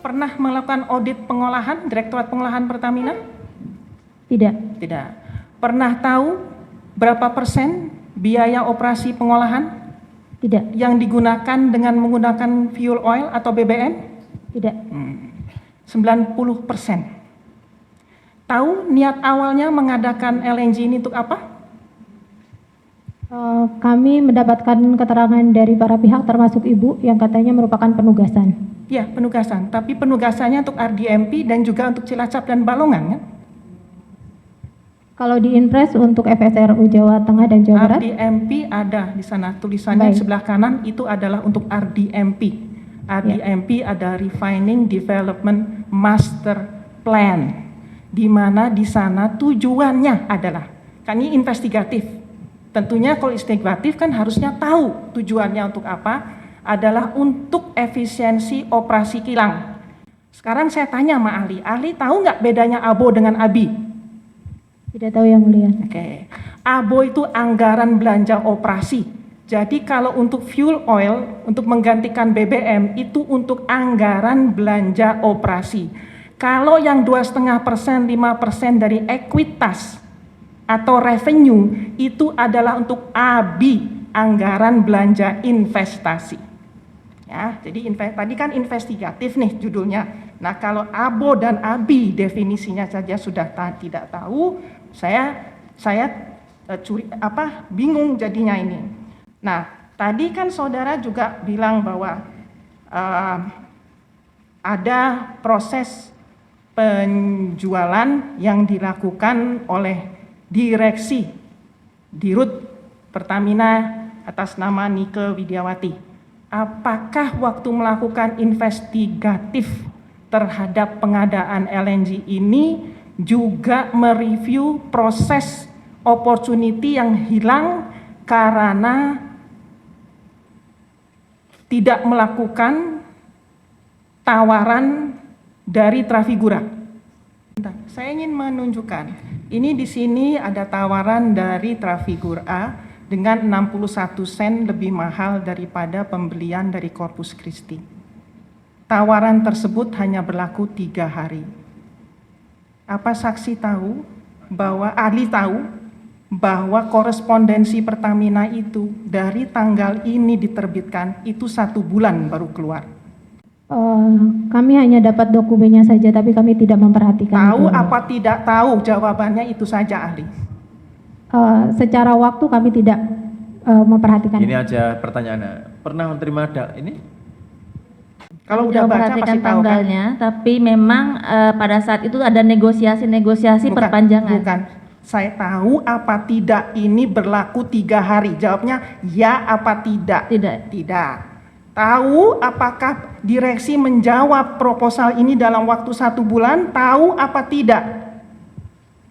pernah melakukan audit pengolahan, Direktorat Pengolahan Pertamina? Tidak. Tidak. Pernah tahu berapa persen biaya operasi pengolahan Tidak. yang digunakan dengan menggunakan fuel oil atau BBM? Tidak. 90%. Tahu niat awalnya mengadakan LNG ini untuk apa? Kami mendapatkan keterangan dari para pihak termasuk Ibu yang katanya merupakan penugasan. Ya, penugasan. Tapi penugasannya untuk RDMP dan juga untuk Cilacap dan Balongan, kan? Kalau di Inpres untuk FSRU Jawa Tengah dan Jawa Barat, RDMP ada di sana tulisannya Baik. sebelah kanan itu adalah untuk RDMP. RDMP ada Refining Development Master Plan, di mana di sana tujuannya adalah, kan ini investigatif. Tentunya kalau investigatif kan harusnya tahu tujuannya untuk apa, adalah untuk efisiensi operasi kilang. Sekarang saya tanya sama ahli tahu nggak bedanya ABO dengan ABI? tidak tahu yang mulia. Oke. ABO itu anggaran belanja operasi. Jadi kalau untuk fuel oil, untuk menggantikan BBM, itu untuk anggaran belanja operasi. Kalau yang 2,5%, 5% dari ekuitas atau revenue, itu adalah untuk ABI, anggaran belanja investasi. Ya, jadi tadi kan investigatif nih judulnya. Nah, kalau ABO dan ABI definisinya saja sudah tidak tahu, saya bingung jadinya ini. Nah, tadi kan saudara juga bilang bahwa ada proses penjualan yang dilakukan oleh direksi Dirut Pertamina atas nama Nike Widiawati. Apakah waktu melakukan investigatif terhadap pengadaan LNG ini juga mereview proses opportunity yang hilang karena tidak melakukan tawaran dari Trafigura? Saya ingin menunjukkan, ini di sini ada tawaran dari Trafigura dengan 61 sen lebih mahal daripada pembelian dari Corpus Christi. Tawaran tersebut hanya berlaku 3 hari. Apa saksi tahu bahwa ahli tahu bahwa korespondensi Pertamina itu dari tanggal ini diterbitkan itu 1 bulan baru keluar? Kami hanya dapat dokumennya saja, tapi kami tidak memperhatikan. Tahu itu. apa tidak tahu? Jawabannya itu saja ahli. Secara waktu kami tidak memperhatikan. Ini aja pertanyaannya. Pernah menerima ini? Kalau udah baca pasti tahu kan? Tanggalnya, tapi memang pada saat itu ada negosiasi perpanjangan. Bukan. Saya tahu apa tidak ini berlaku 3 hari. Jawabnya ya apa tidak? Tidak. Tidak. Tahu apakah direksi menjawab proposal ini dalam waktu 1 bulan? Tahu apa tidak?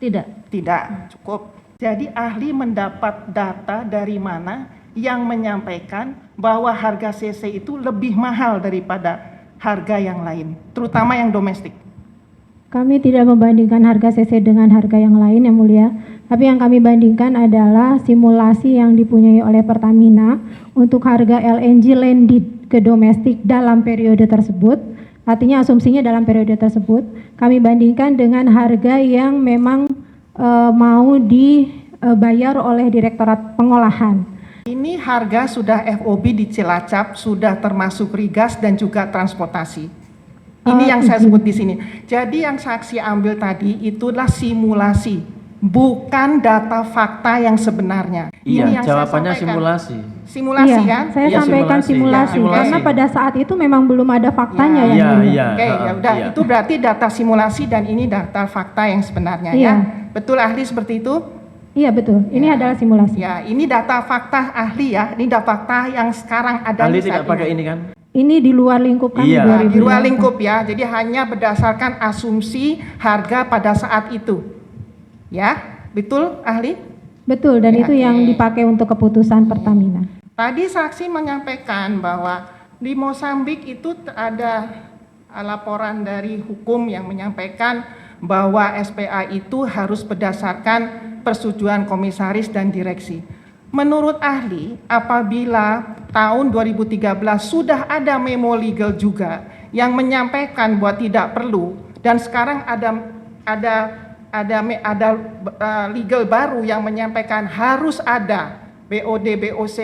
Tidak. Tidak. Cukup. Jadi ahli mendapat data dari mana yang menyampaikan bahwa harga CC itu lebih mahal daripada harga yang lain, terutama yang domestik. Kami tidak membandingkan harga CC dengan harga yang lain, yang mulia. Tapi yang kami bandingkan adalah simulasi yang dipunyai oleh Pertamina untuk harga LNG landed ke domestik dalam periode tersebut. Artinya asumsinya dalam periode tersebut. Kami bandingkan dengan harga yang memang mau dibayar oleh Direktorat Pengolahan. Ini harga sudah FOB di Cilacap, sudah termasuk regas dan juga transportasi. Ini yang saya sebut di sini. Jadi yang saksi ambil tadi itulah simulasi, bukan data fakta yang sebenarnya. Iya, ini yang jawabannya saya sampaikan. simulasi. Simulasi Iya, kan? saya Iya, sampaikan simulasi. simulasi, Ya, karena simulasi. pada saat itu memang belum ada faktanya Ya, yang Iya, mulia. iya. Oke, ya udah Iya. itu berarti data simulasi dan ini data fakta yang sebenarnya Iya. ya. Betul ahli seperti itu? Iya betul, ini Ya. adalah simulasi. Ya, ini data fakta ahli ya. Ini data fakta yang sekarang ada Ahli di tidak saat pakai ini kan? Ini di luar lingkup kami. Iya. 2008. Di luar lingkup ya. Jadi hanya berdasarkan asumsi harga pada saat itu. Ya, betul ahli? Betul, dan Ya, itu yang oke. dipakai untuk keputusan Pertamina. Tadi saksi menyampaikan bahwa di Mozambik itu ada laporan dari hukum yang menyampaikan bahwa SPA itu harus berdasarkan persetujuan komisaris dan direksi. Menurut ahli, apabila tahun 2013 sudah ada memo legal juga yang menyampaikan bahwa tidak perlu, dan sekarang ada legal baru yang menyampaikan harus ada BOD BOC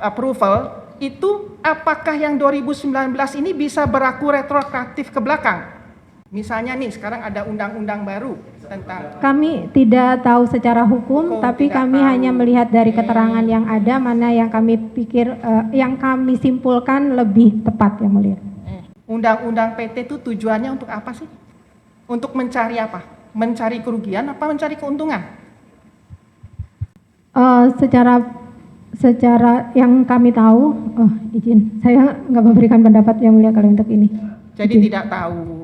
approval, itu apakah yang 2019 ini bisa berlaku retroaktif ke belakang? Misalnya nih sekarang ada undang-undang baru tentang. Kami tidak tahu secara hukum, tapi kami hanya melihat dari keterangan yang ada mana yang kami pikir, yang kami simpulkan lebih tepat, Yang Mulia. Undang-undang PT itu tujuannya untuk apa sih? Untuk mencari apa? Mencari kerugian apa mencari keuntungan? Secara yang kami tahu, izin, saya nggak memberikan pendapat Yang Mulia kalau untuk ini. Jadi Izin. tidak tahu.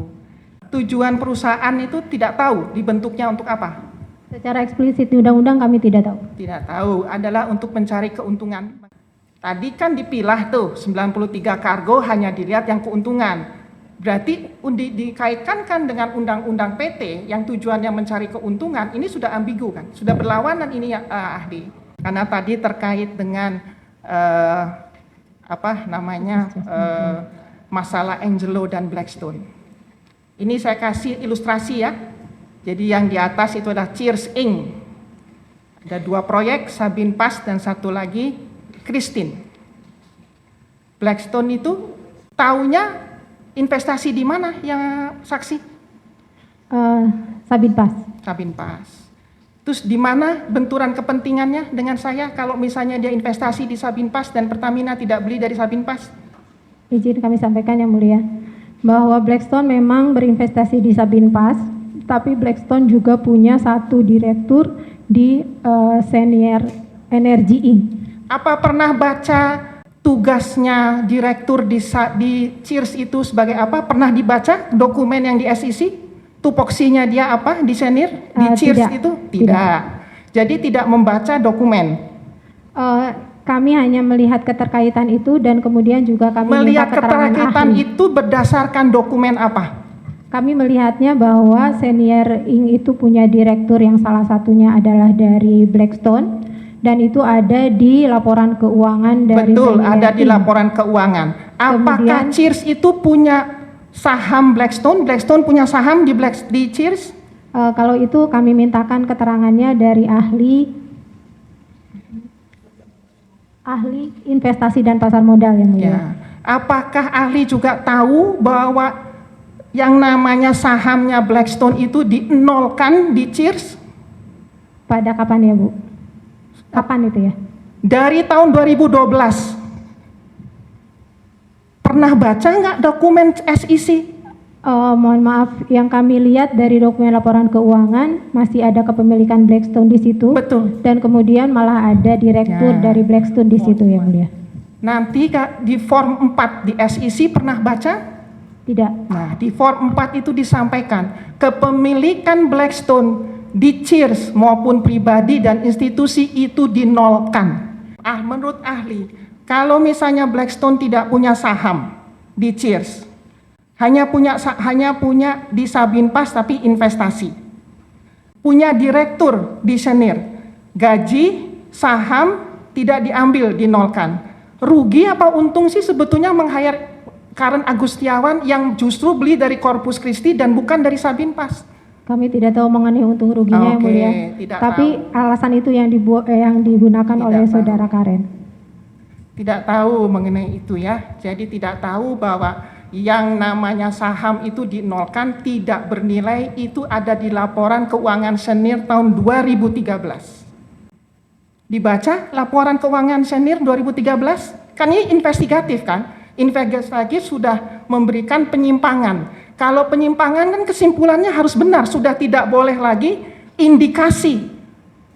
Tujuan perusahaan itu tidak tahu dibentuknya untuk apa? Secara eksplisit di undang-undang kami tidak tahu. Tidak tahu, adalah untuk mencari keuntungan. Tadi kan dipilah tuh 93 kargo hanya dilihat yang keuntungan. Berarti dikaitkan kan dengan undang-undang PT yang tujuannya mencari keuntungan, ini sudah ambigu kan? Sudah berlawanan ini ya ahli. Karena tadi terkait dengan masalah Angelo dan Blackstone. Ini saya kasih ilustrasi ya. Jadi yang di atas itu adalah Cheers Inc. Ada 2 proyek, Sabin Pass dan satu lagi Christine. Blackstone itu taunya investasi di mana yang saksi? Sabin Pass. Sabin Pass. Terus di mana benturan kepentingannya dengan saya kalau misalnya dia investasi di Sabin Pass dan Pertamina tidak beli dari Sabin Pass? Izin kami sampaikan Yang Mulia, bahwa Blackstone memang berinvestasi di Sabin Pass, tapi Blackstone juga punya satu direktur di Senior Energy Inc. Apa pernah baca tugasnya direktur di Cheers itu sebagai apa? Pernah dibaca dokumen yang di SEC? Tupoksinya dia apa di Senior? Di Cheers tidak, itu? Tidak. Jadi tidak membaca dokumen. Kami hanya melihat keterkaitan itu dan kemudian juga kami Melihat minta keterangan keterkaitan ahli. itu berdasarkan dokumen apa? Kami melihatnya bahwa Senior Inc. itu punya direktur yang salah satunya adalah dari Blackstone dan itu ada di laporan keuangan dari Betul, Senior ada di Inc. laporan keuangan. Apakah Kemudian- Cheers itu punya saham Blackstone? Blackstone punya saham di Cheers? Kalau itu kami mintakan keterangannya dari ahli investasi dan pasar modal Yang Mulia. Ya. Apakah ahli juga tahu bahwa yang namanya sahamnya Blackstone itu dinolkan di Cheers? Pada kapan ya Bu? Kapan itu ya? Dari tahun 2012. Pernah baca nggak dokumen SEC? Mohon maaf, yang kami lihat dari dokumen laporan keuangan masih ada kepemilikan Blackstone di situ. Betul. Dan kemudian malah ada direktur Ya. dari Blackstone di situ Yang Mulia. Nanti di form 4 di SEC pernah baca? Tidak. Nah, di form 4 itu disampaikan kepemilikan Blackstone di Cheers maupun pribadi dan institusi itu dinolkan. Menurut ahli, kalau misalnya Blackstone tidak punya saham di Cheers, hanya punya di Sabin Pass tapi investasi, punya direktur di Senior, gaji, saham tidak diambil, dinolkan. Rugi apa untung sih sebetulnya meng-hire Karen Agustiawan yang justru beli dari Corpus Christi dan bukan dari Sabin Pass? Kami tidak tahu mengenai untung ruginya Yang Oke, Mulia. tidak Tapi alasan itu yang digunakan Tidak oleh tahu. saudara Karen. Tidak tahu mengenai itu ya. Jadi tidak tahu bahwa yang namanya saham itu dinolkan, tidak bernilai, itu ada di laporan keuangan Senior tahun 2013. Dibaca laporan keuangan Senior 2013, kan ini investigatif kan? Investigatif sudah memberikan penyimpangan. Kalau penyimpangan kan kesimpulannya harus benar, sudah tidak boleh lagi indikasi.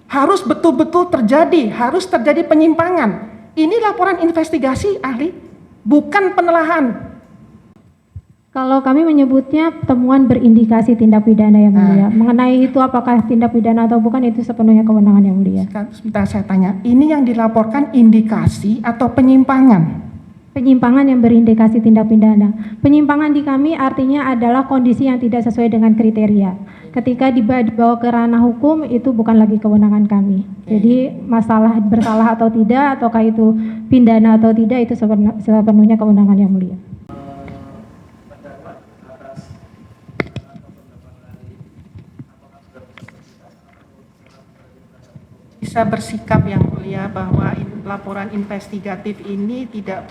Harus betul-betul terjadi, harus terjadi penyimpangan. Ini laporan investigasi ahli, bukan penelahan. Kalau kami menyebutnya temuan berindikasi tindak pidana Yang Mulia. Mengenai itu apakah tindak pidana atau bukan itu sepenuhnya kewenangan Yang Mulia. Sebentar saya tanya, ini yang dilaporkan indikasi atau penyimpangan? Penyimpangan yang berindikasi tindak pidana. Penyimpangan di kami artinya adalah kondisi yang tidak sesuai dengan kriteria. Ketika dibawa ke ranah hukum itu bukan lagi kewenangan kami. Jadi masalah bersalah atau tidak, ataukah itu pidana atau tidak, itu sepenuhnya kewenangan Yang Mulia. bisa bersikap yang mulia bahwa laporan investigatif ini tidak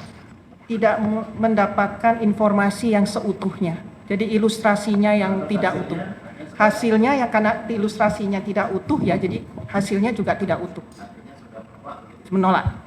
mendapatkan informasi yang seutuhnya. Jadi ilustrasinya yang tidak utuh. Hasilnya ya karena ilustrasinya tidak utuh ya, jadi hasilnya juga tidak utuh. Menolak.